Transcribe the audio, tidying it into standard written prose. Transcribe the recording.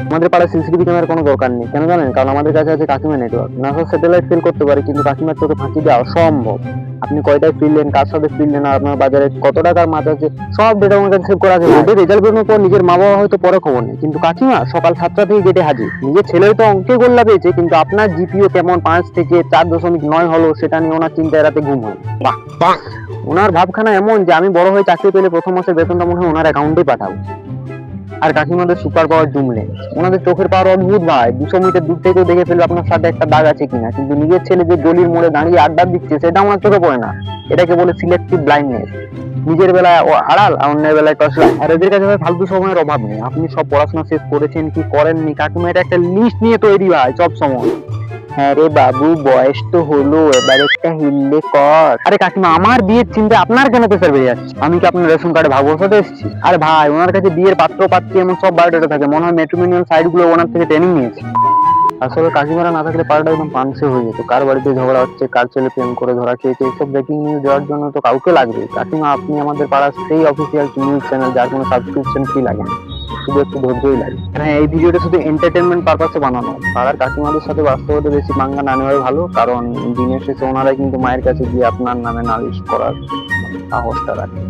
আমাদের পাড়ায় সিসিটিভি ক্যামেরার কোনো দরকার নেই, কেন জানেন? কারণ আমাদের কাছে আছে কাকিমা নেটওয়ার্ক। নাসা স্যাটেলাইট ফেল করতে পারে, কিন্তু কাকিমার চোখে ফাঁকি দেওয়া অসম্ভব। আপনি কয়টায় ফিরলেন, কার সাথে ফিরলেন, আর আপনার বাজারে কত টাকার মাছ আছে, সব ডেটা আমার কাছে সেভ করা আছে। ওদের রেজাল্ট বেরোনোর পর নিজের মা বাবা হয়তো পরে খবর নেই, কিন্তু কাকিমা সকাল 7টা থেকে গেটে হাজির। নিজের ছেলেও তো অঙ্কে গোল্লা পেয়েছে, কিন্তু আপনার জিপিও কেমন 5 থেকে 4.9 হলো সেটা নিয়ে ওনার চিন্তায় রাতে ঘুম হয়। বাহ, ওনার ভাবখানা এমন যে আমি বড় হয়ে চাকরি পেলে প্রথম মাসের বেতনটা মনে হয় ওনার অ্যাকাউন্টে পাঠাবো। আর কাকিমাদের সুপার পাওয়ার জুম লেন্স, ওনাদের চোখের পাওয়ার অদ্ভুত ভাই। 200 মিটার দূর থেকেও দেখে ফেলবে আপনার সাথে একটা দাগ আছে কিনা, কিন্তু নিজের ছেলে যে গলির মোড়ে দাঁড়িয়ে আড্ডা দিচ্ছে সেটা আমার চোখে পড়ে না। এটাকে বলে সিলেক্টিভ ব্লাইন্ডনেস। নিজের বেলায় ও আড়াল আর অন্যের বেলায় টসলা। আর এদের কাছে ভাই ফালতু সময়ের অভাব নেই। আপনি সব পড়াশোনা শেষ করেছেন কি করেননি, কাকিমা এটা একটা লিস্ট নিয়ে তৈরি ভাই সব সময়। হ্যাঁ রে বাবু, বয়স তো হলো, এবার একটা হিললে কর। আরে কাকিমা, আমার বিয়ের চিন্তা আপনার কেন প্রেসার বেড়ে যাচ্ছে? আমি কি আপনার রেশন কার্ডে ভাগ বসাতে এসেছি? আর ভাই, ওনার কাছে বিয়ের পাত্র পাত্রী এমন সব বায়োডাটা থাকে, মনে হয় ম্যাট্রিমোনিয়াল সাইট গুলো ওনার থেকে ট্রেনিং নিয়েছে। আসলে কাকিমারা না থাকলে পাড়াটা একদম পানসে হয়ে যেত। কার বাড়িতে ঝগড়া হচ্ছে, কার ছেলে প্রেম করে ধরা খেয়েছে, এইসব ব্রেকিং নিউজ দেওয়ার জন্য তো কাউকে লাগবে। কাকিমা, আপনি আমাদের পাড়ার সেই অফিসিয়াল নিউজ চ্যানেল যার কোনো সাবস্ক্রিপশন ফি লাগে না, শুধু একটু ধৈর্যই লাগে। হ্যাঁ, এই ভিডিওটা শুধু এন্টারটেনমেন্ট পারপাসে বানানো। পাড়ার কাকিমাদের সাথে বাস্তবতা বেশি মাঙ্গা না নেওয়াই ভালো, কারণ দিনের শেষে ওনারাই কিন্তু মায়ের কাছে গিয়ে আপনার নামে নালিশ করার সাহসটা রাখে।